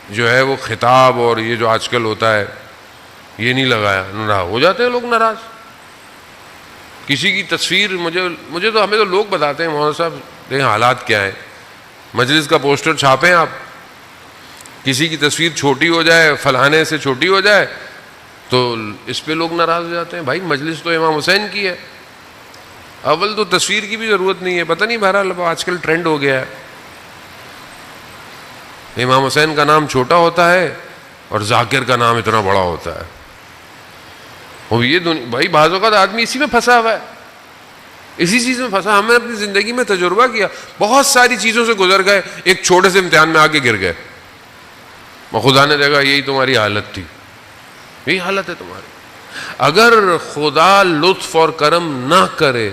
جو ہے وہ خطاب اور یہ جو آج کل ہوتا ہے یہ نہیں لگایا. ناراض ہو جاتے ہیں لوگ، ناراض. کسی کی تصویر مجھے تو ہمیں تو لوگ بتاتے ہیں مولانا صاحب دیکھیں حالات کیا ہیں، مجلس کا پوسٹر چھاپیں آپ، کسی کی تصویر چھوٹی ہو جائے، فلانے سے چھوٹی ہو جائے تو اس پہ لوگ ناراض ہو جاتے ہیں. بھائی مجلس تو امام حسین کی ہے. اول تو تصویر کی بھی ضرورت نہیں ہے، پتہ نہیں بہرحال آج کل ٹرینڈ ہو گیا ہے. امام حسین کا نام چھوٹا ہوتا ہے اور ذاکر کا نام اتنا بڑا ہوتا ہے. اور یہ بھائی بعض اوقات آدمی اسی میں پھنسا ہوا ہے، اسی چیز میں پھنسا. ہم نے اپنی زندگی میں تجربہ کیا، بہت ساری چیزوں سے گزر گئے، ایک چھوٹے سے امتحان میں آ کے گر گئے. خدا نے دیکھا یہی تمہاری حالت تھی، یہی حالت ہے تمہاری. اگر خدا لطف اور کرم نہ کرے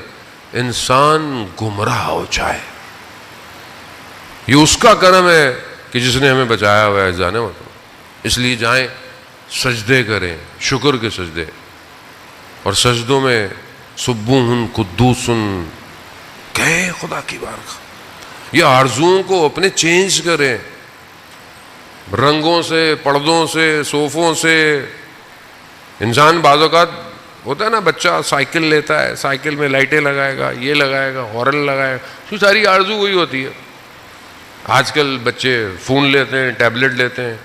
انسان گمراہ ہو جائے. یہ اس کا کرم ہے کہ جس نے ہمیں بچایا ہوا ہے جانے والا. اس لیے جائیں سجدے کریں، شکر کے سجدے، اور سجدوں میں سبوحن قدوسن کہے خدا کی بارگاہ. یہ آرزوؤں کو اپنے چینج کریں، رنگوں سے، پردوں سے، صوفوں سے. انسان بعض اوقات ہوتا ہے نا، بچہ سائیکل لیتا ہے، سائیکل میں لائٹیں لگائے گا، یہ لگائے گا، ہارن لگائے گا، اس کی ساری آرزو وہی ہوتی ہے. آج کل بچے فون لیتے ہیں، ٹیبلٹ لیتے ہیں،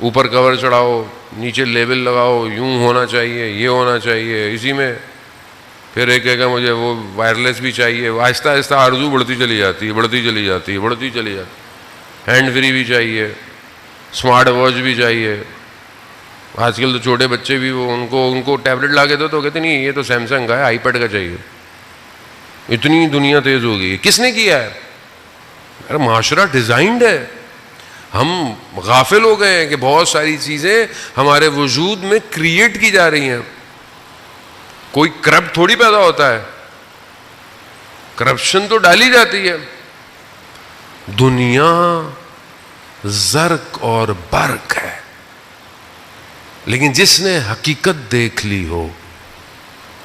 اوپر کور چڑھاؤ، نیچے لیبل لگاؤ، یوں ہونا چاہیے، یہ ہونا چاہیے، اسی میں پھر ایک کہے گا مجھے وہ وائرلیس بھی چاہیے. آہستہ آہستہ آرزو بڑھتی چلی جاتی ہے، بڑھتی چلی جاتی ہے، بڑھتی چلی جاتی ہے. ہینڈ فری بھی چاہیے، اسمارٹ واچ بھی چاہیے. آج کل تو چھوٹے بچے بھی وہ ان کو ٹیبلٹ لا کے دو تو کہتے نہیں یہ تو سیمسنگ کا ہے، آئی پیڈ کا چاہیے. اتنی دنیا تیز ہو گئی ہے. کس نے کیا ہے؟ ارے معاشرہ ڈیزائنڈ ہے. ہم غافل ہو گئے ہیں کہ بہت ساری چیزیں ہمارے وجود میں کریٹ کی جا رہی ہیں. کوئی کرپٹ تھوڑی پیدا ہوتا ہے، کرپشن تو ڈالی جاتی ہے. دنیا زرق اور برق ہے، لیکن جس نے حقیقت دیکھ لی ہو.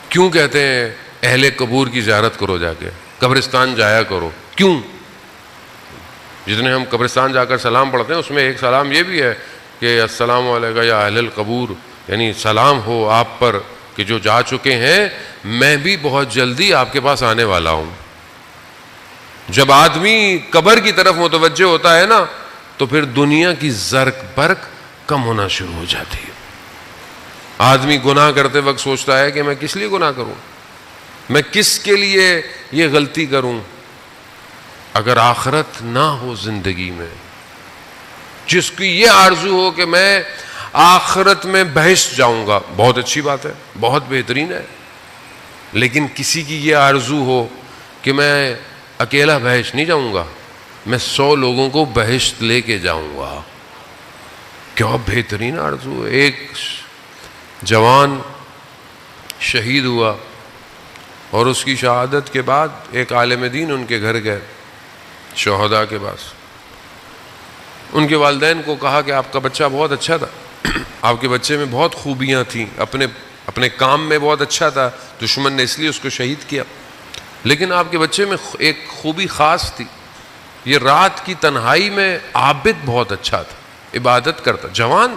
کیوں کہتے ہیں اہل قبور کی زیارت کرو، جا کے قبرستان جایا کرو؟ کیوں؟ جتنے ہم قبرستان جا کر سلام پڑھتے ہیں اس میں ایک سلام یہ بھی ہے کہ السلام علیکم یا اہل القبور، یعنی سلام ہو آپ پر کہ جو جا چکے ہیں، میں بھی بہت جلدی آپ کے پاس آنے والا ہوں. جب آدمی قبر کی طرف متوجہ ہوتا ہے نا تو پھر دنیا کی زرق برق کم ہونا شروع ہو جاتی ہے. آدمی گناہ کرتے وقت سوچتا ہے کہ میں کس لیے گناہ کروں، میں کس کے لیے یہ غلطی کروں. اگر آخرت نہ ہو زندگی میں، جس کی یہ آرزو ہو کہ میں آخرت میں بہشت جاؤں گا، بہت اچھی بات ہے، بہت بہترین ہے. لیکن کسی کی یہ آرزو ہو کہ میں اکیلا بہشت نہیں جاؤں گا، میں 100 لوگوں کو بہشت لے کے جاؤں گا، کیا بہترین آرزو ہے. ایک جوان شہید ہوا اور اس کی شہادت کے بعد ایک عالم دین ان کے گھر گئے، شہداء کے پاس. ان کے والدین کو کہا کہ آپ کا بچہ بہت اچھا تھا، آپ کے بچے میں بہت خوبیاں تھیں، اپنے کام میں بہت اچھا تھا، دشمن نے اس لیے اس کو شہید کیا، لیکن آپ کے بچے میں ایک خوبی خاص تھی. یہ رات کی تنہائی میں عابد بہت اچھا تھا، عبادت کرتا، جوان.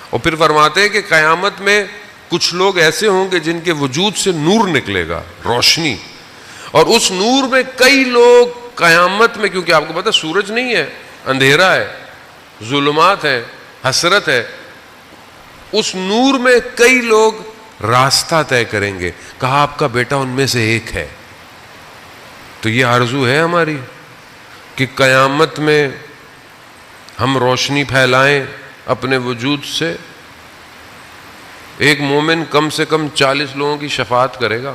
اور پھر فرماتے ہیں کہ قیامت میں کچھ لوگ ایسے ہوں گے جن کے وجود سے نور نکلے گا، روشنی، اور اس نور میں کئی لوگ قیامت میں، کیونکہ آپ کو پتہ سورج نہیں ہے، اندھیرا ہے، ظلمات ہے، حسرت ہے، اس نور میں کئی لوگ راستہ طے کریں گے. کہا آپ کا بیٹا ان میں سے ایک ہے. تو یہ آرزو ہے ہماری کہ قیامت میں ہم روشنی پھیلائیں اپنے وجود سے. ایک مومن کم سے کم 40 لوگوں کی شفاعت کرے گا،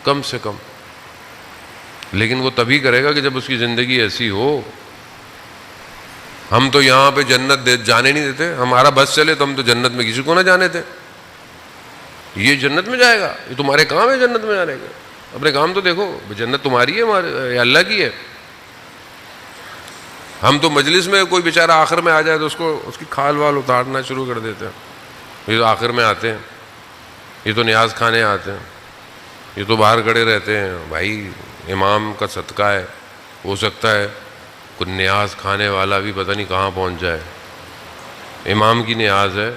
کم سے کم، لیکن وہ تبھی کرے گا کہ جب اس کی زندگی ایسی ہو. ہم تو یہاں پہ جنت جانے نہیں دیتے، ہمارا بس چلے تو ہم تو جنت میں کسی کو نہ جانے تھے. یہ جنت میں جائے گا، یہ تمہارے کام ہے جنت میں جانے کے، اپنے کام تو دیکھو، جنت تمہاری ہے ہمارے اللہ کی ہے. ہم تو مجلس میں کوئی بیچارہ آخر میں آ جائے تو اس کی کھال وال اتارنا شروع کر دیتے ہیں. یہ تو آخر میں آتے ہیں، یہ تو نیاز کھانے آتے ہیں، یہ تو باہر کھڑے رہتے ہیں. بھائی امام کا صدقہ ہے، ہو سکتا ہے کوئی نیاز کھانے والا بھی پتہ نہیں کہاں پہنچ جائے. امام کی نیاز ہے،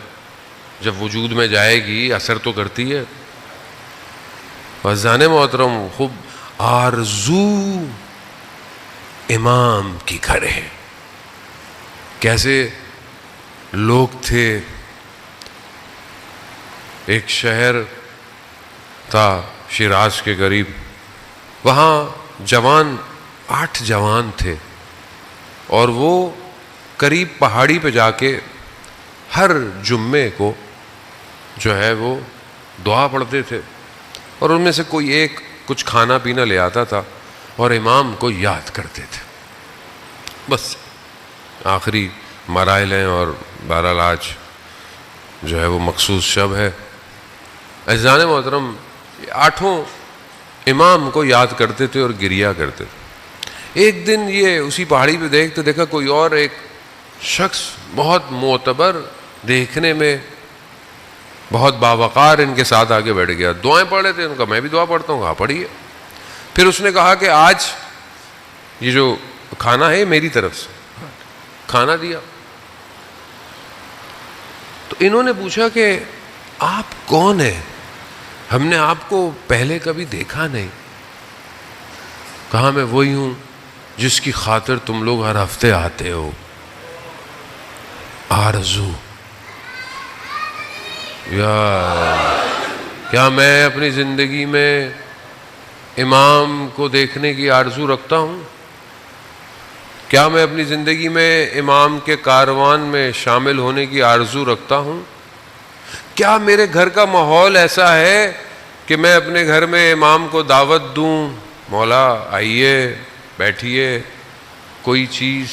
جب وجود میں جائے گی اثر تو کرتی ہے. عزیزان محترم، خوب آرزو امام کی کرے. کیسے لوگ تھے، ایک شہر تھا شیراز کے قریب، وہاں جوان 8 جوان تھے، اور وہ قریب پہاڑی پہ جا کے ہر جمعے کو جو ہے وہ دعا پڑھتے تھے، اور ان میں سے کوئی ایک کچھ کھانا پینا لے آتا تھا اور امام کو یاد کرتے تھے. بس آخری مراحل ہیں، اور بہرحال آج جو ہے وہ مخصوص شب ہے. عزیزان محترم، 8 امام کو یاد کرتے تھے اور گریا کرتے تھے. ایک دن یہ اسی پہاڑی پہ دیکھا کوئی اور ایک شخص بہت معتبر، دیکھنے میں بہت باوقار، ان کے ساتھ آگے بیٹھ گیا. دعائیں پڑھ رہے تھے، ان کا میں بھی دعا پڑھتا ہوں. کہا پڑھیے. پھر اس نے کہا کہ آج یہ جو کھانا ہے میری طرف سے، کھانا دیا. تو انہوں نے پوچھا کہ آپ کون ہیں؟ ہم نے آپ کو پہلے کبھی دیکھا نہیں. کہا میں وہی ہوں جس کی خاطر تم لوگ ہر ہفتے آتے ہو. آرزو. کیا میں اپنی زندگی میں امام کو دیکھنے کی آرزو رکھتا ہوں؟ کیا میں اپنی زندگی میں امام کے کاروان میں شامل ہونے کی آرزو رکھتا ہوں؟ کیا میرے گھر کا ماحول ایسا ہے کہ میں اپنے گھر میں امام کو دعوت دوں، مولا آئیے بیٹھیے، کوئی چیز،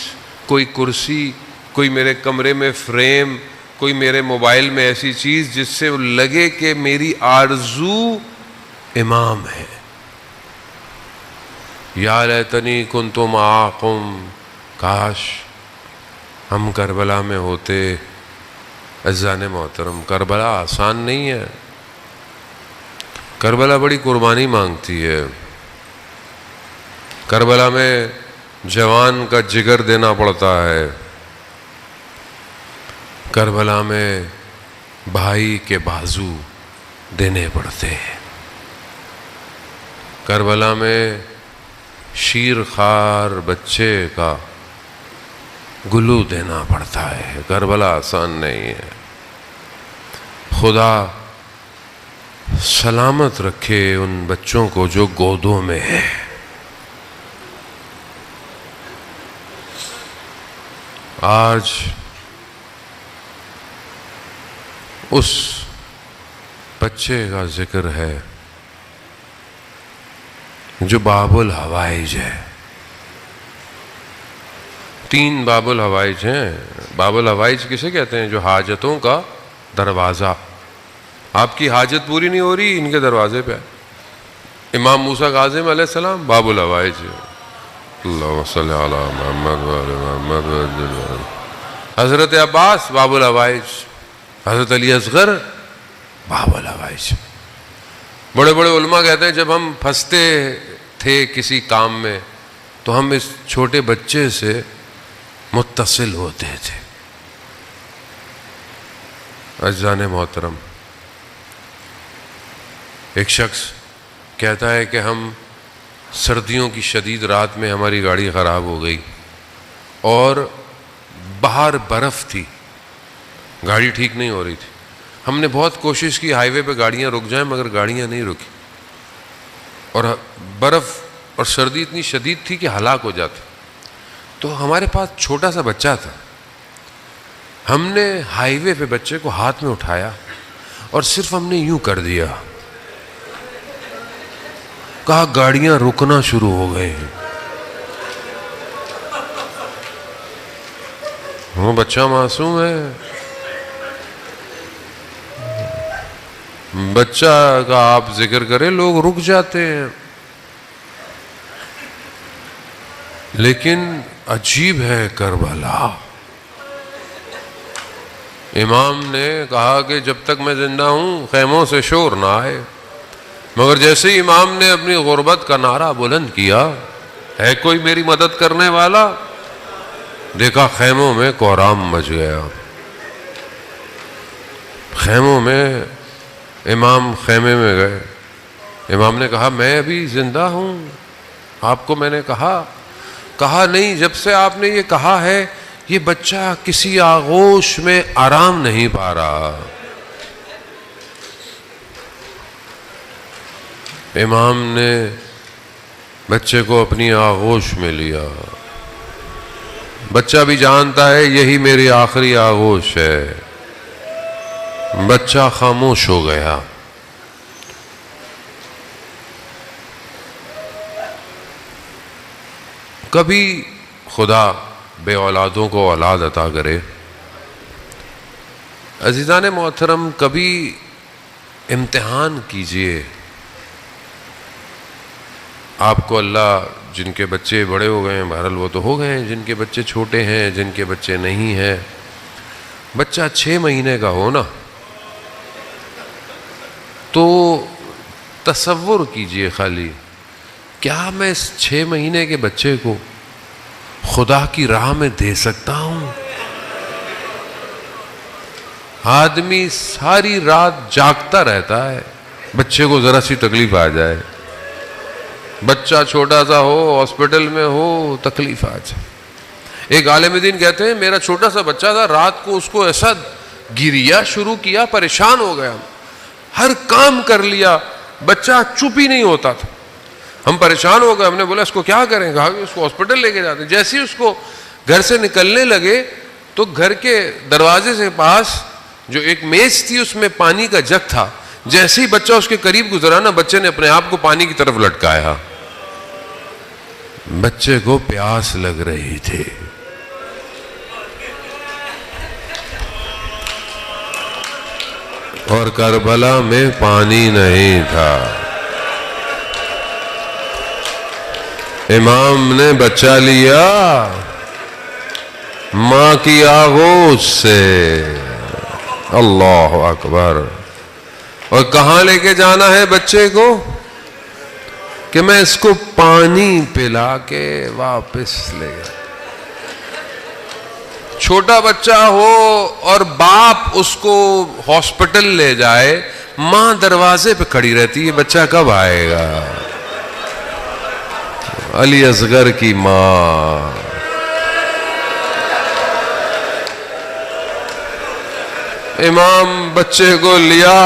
کوئی کرسی، کوئی میرے کمرے میں فریم، کوئی میرے موبائل میں ایسی چیز جس سے لگے کہ میری آرزو امام ہے. یا لیتنی کنت معکم، کاش ہم کربلا میں ہوتے. عزیزان محترم، کربلا آسان نہیں ہے، کربلا بڑی قربانی مانگتی ہے. کربلا میں جوان کا جگر دینا پڑتا ہے، کربلا میں بھائی کے بازو دینے پڑتے ہیں، کربلا میں شیر خوار بچے کا گلو دینا پڑتا ہے. کربلا آسان نہیں ہے. خدا سلامت رکھے ان بچوں کو جو گودوں میں ہے. آج اس بچے کا ذکر ہے جو باب الحوائج ہے. 3 باب الحوائج ہیں. باب الحوائج کسے کہتے ہیں؟ جو حاجتوں کا دروازہ. آپ کی حاجت پوری نہیں ہو رہی، ان کے دروازے پہ. امام موسیٰ کاظم علیہ السلام باب الحوائج. اللہم صلی علی محمد وعلی محمد. حضرت عباس باب الحوائج. حضرت علی اصغر باب الحوائج. بڑے بڑے علماء کہتے ہیں جب ہم پھنستے تھے کسی کام میں تو ہم اس چھوٹے بچے سے متصل ہوتے تھے. عزیزان محترم، ایک شخص کہتا ہے کہ ہم سردیوں کی شدید رات میں ہماری گاڑی خراب ہو گئی اور باہر برف تھی، گاڑی ٹھیک نہیں ہو رہی تھی. ہم نے بہت کوشش کی ہائی وے پہ گاڑیاں رک جائیں، مگر گاڑیاں نہیں رکی، اور برف اور سردی اتنی شدید تھی کہ ہلاک ہو جاتے. تو ہمارے پاس چھوٹا سا بچہ تھا. ہم نے ہائی وے پہ بچے کو ہاتھ میں اٹھایا اور صرف ہم نے یوں کر دیا، کہا گاڑیاں رکنا شروع ہو گئے ہیں. وہ بچہ معصوم ہے، بچہ کا آپ ذکر کریں لوگ رک جاتے ہیں. لیکن عجیب ہے کربلا. امام نے کہا کہ جب تک میں زندہ ہوں خیموں سے شور نہ آئے، مگر جیسے ہی امام نے اپنی غربت کا نعرہ بلند کیا، ہے کوئی میری مدد کرنے والا، دیکھا خیموں میں کوہرام مچ گیا. خیموں میں امام خیمے میں گئے. امام نے کہا میں ابھی زندہ ہوں، آپ کو میں نے کہا نہیں، جب سے آپ نے یہ کہا ہے یہ بچہ کسی آغوش میں آرام نہیں پا رہا. امام نے بچے کو اپنی آغوش میں لیا. بچہ بھی جانتا ہے یہی میری آخری آغوش ہے. بچہ خاموش ہو گیا. کبھی خدا بے اولادوں کو اولاد عطا کرے. عزیزان محترم، کبھی امتحان کیجئے. آپ کو اللہ جن کے بچے بڑے ہو گئے ہیں، بہرحال وہ تو ہو گئے ہیں، جن کے بچے چھوٹے ہیں، جن کے بچے نہیں ہیں، بچہ 6 مہینے کا ہو نا، تو تصور کیجئے خالی، کیا میں اس 6 مہینے کے بچے کو خدا کی راہ میں دے سکتا ہوں؟ آدمی ساری رات جاگتا رہتا ہے، بچے کو ذرا سی تکلیف آ جائے، بچہ چھوٹا سا ہو، ہاسپٹل میں ہو، تکلیف آ جائے. ایک عالم دین کہتے ہیں میرا چھوٹا سا بچہ تھا، رات کو اس کو ایسا گریا شروع کیا، پریشان ہو گیا، ہر کام کر لیا، بچہ چپ ہی نہیں ہوتا تھا. ہم پریشان ہو گئے، ہم نے بولا اس کو کیا کریں؟ کہا کہ اس کو ہاسپٹل لے کے جاتے ہیں. جیسے ہی اس کو گھر سے نکلنے لگے تو گھر کے دروازے سے پاس جو ایک میز تھی اس میں پانی کا جگ تھا. جیسے ہی بچہ اس کے قریب گزرا نا، بچے نے اپنے آپ کو پانی کی طرف لٹکایا. بچے کو پیاس لگ رہی تھی. اور کربلا میں پانی نہیں تھا. امام نے بچہ لیا ماں کی آغوش سے. اللہ اکبر. اور کہاں لے کے جانا ہے بچے کو؟ کہ میں اس کو پانی پلا کے واپس لے گیا. چھوٹا بچہ ہو اور باپ اس کو ہاسپٹل لے جائے، ماں دروازے پہ کھڑی رہتی ہے، بچہ کب آئے گا؟ علی اصغر کی ماں امام بچے کو لیا،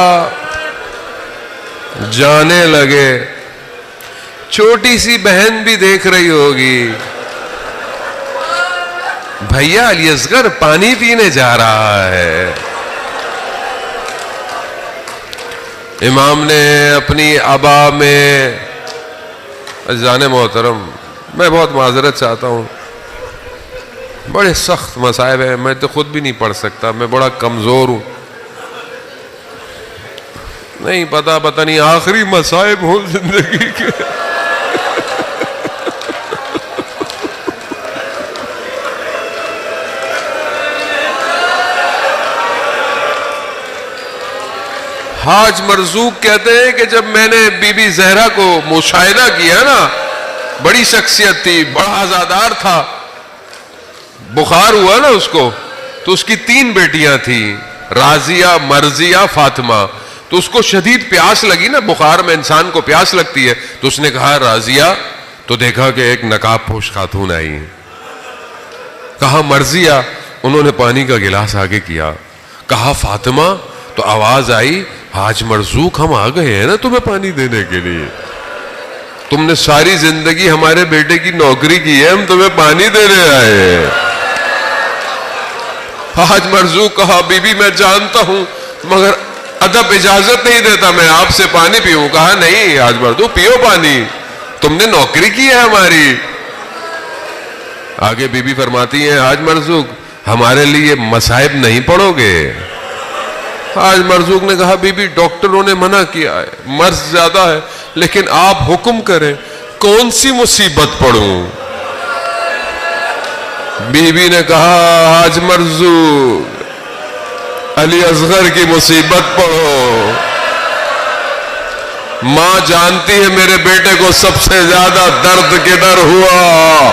جانے لگے. چھوٹی سی بہن بھی دیکھ رہی ہوگی، بھیا علی اصغر پانی پینے جا رہا ہے. امام نے اپنی ابا میں، عزیزان محترم میں بہت معذرت چاہتا ہوں، بڑے سخت مصائب ہیں، میں تو خود بھی نہیں پڑھ سکتا، میں بڑا کمزور ہوں. نہیں پتہ نہیں آخری مصائب ہوں زندگی کے. حاج مرزوق کہتے ہیں کہ جب میں نے بی بی زہرا کو مشاہدہ کیا نا، بڑی شخصیت تھی، بڑا عزادار تھا. بخار ہوا نا اس کو، تو اس کی 3 بیٹیاں تھیں، رازیہ، مرضیہ، فاطمہ. تو اس کو شدید پیاس لگی نا، بخار میں انسان کو پیاس لگتی ہے. تو اس نے کہا رازیہ، تو دیکھا کہ ایک نقاب پوش خاتون آئی ہے. کہا مرضیہ، انہوں نے پانی کا گلاس آگے کیا. کہا فاطمہ، تو آواز آئی حاج مرزوق ہم آ گئے ہیں نا تمہیں پانی دینے کے لیے. تم نے ساری زندگی ہمارے بیٹے کی نوکری کی ہے، ہم تمہیں پانی دینے آئے ہیں. حاج مرزوق کہا بی بی میں جانتا ہوں، مگر ادب اجازت نہیں دیتا میں آپ سے پانی پیوں. کہا نہیں حاج مرزوق، پیو پانی، تم نے نوکری کی ہے ہماری. آگے بی بی فرماتی ہیں حاج مرزوق ہمارے لیے مصائب نہیں پڑھو گے؟ حاج مرزوق نے کہا بی بی ڈاکٹروں نے منع کیا ہے، مرض زیادہ ہے، لیکن آپ حکم کریں کون سی مصیبت پڑھوں؟ بی بی نے کہا حاج مرزوق علی اصغر کی مصیبت پڑھو. ماں جانتی ہے میرے بیٹے کو سب سے زیادہ درد کدھر ہوا.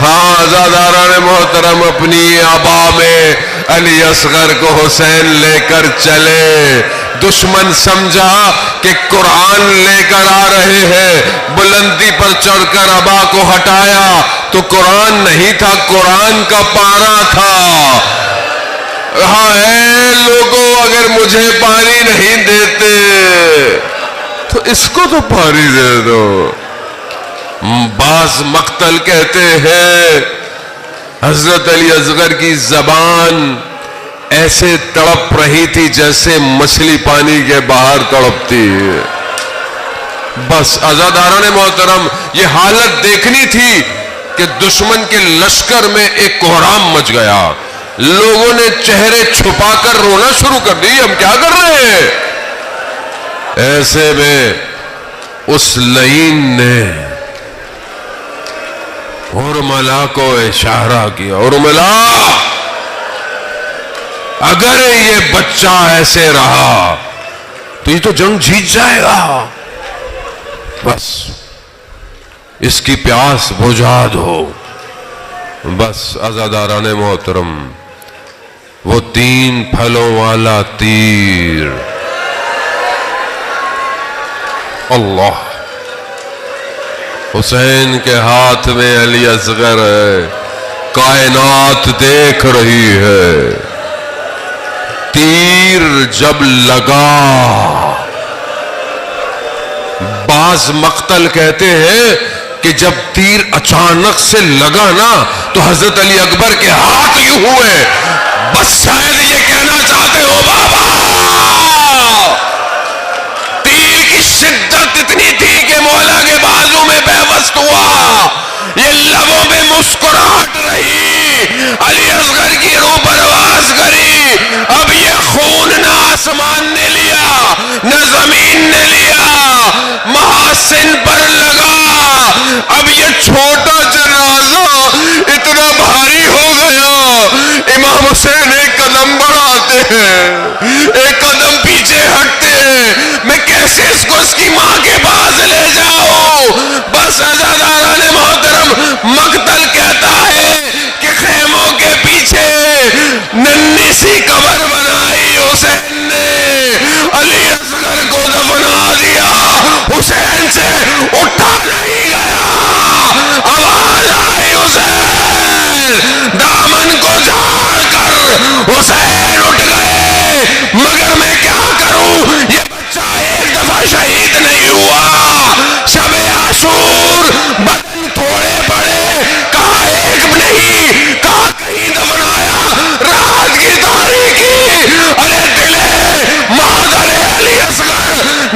ہاں عزاداران محترم، اپنی آبا میں علی اصغر کو حسین لے کر چلے. دشمن سمجھا کہ قرآن لے کر آ رہے ہیں، بلندی پر چڑھ کر ابا کو ہٹایا تو قرآن نہیں تھا، قرآن کا پارا تھا. ہاں اے لوگوں، اگر مجھے پانی نہیں دیتے تو اس کو تو پانی دے دو. بعض مقتل کہتے ہیں حضرت علی اصغر کی زبان ایسے تڑپ رہی تھی جیسے مچھلی پانی کے باہر تڑپتی ہے. بس عزاداران محترم، یہ حالت دیکھنی تھی کہ دشمن کے لشکر میں ایک کوہرام مچ گیا. لوگوں نے چہرے چھپا کر رونا شروع کر دی، ہم کیا کر رہے ہیں؟ ایسے میں اس لعین نے ارملا کو اشارہ کیا، ارملا اگر یہ بچہ ایسے رہا تو یہ تو جنگ جیت جائے گا. بس اس کی پیاس بجھا دو. بس عزاداران محترم، وہ 3 پھلوں والا تیر اللہ حسین کے ہاتھ میں علی اصغر ہے، کائنات دیکھ رہی ہے. تیر جب لگا، بعض مقتل کہتے ہیں کہ جب تیر اچانک سے لگا نا تو حضرت علی اکبر کے ہاتھ یوں ہوئے. بس شاید یہ کہنا چاہتے ہو بابا، تیر کی شدت اتنی تھی کہ مولا کے بازو میں پیوست ہوا. یہ لبوں میں مسکراہٹ رہی، علی اصغر کی روح پرواز کری. اب یہ خون نہ آسمان نے لیا نہ زمین نے لیا، محاسن پر لگا. اب یہ چھوٹا جنازہ اتنا بھاری ہو گیا، امام حسین ایک قدم بڑھاتے ہیں، ایک قدم پیچھے ہٹتے ہیں. میں کیسے اس کو اس کی ماں کے پاس لے جاؤں؟ بس عزاداران محترم، مقتل کہتا ہے کہ خیموں کے پیچھے ننھی سی قبر بنائی حسین نے، علی اصغر کو دفنا دیا. حسین سے اٹھا نہیں گیا. آواز آئی حسین، دامن کو جھاڑ کر حسین اٹھ گئے. مگر میں کیا کروں، یہ بچہ ایک دفعہ شہید نہیں ہوا. شب عاشور بدن تھوڑے پڑے، کہا ایک نہیں، کہا کہیں دفنایا. رات کی تاریکی، ارے دلے مادر علی اصغر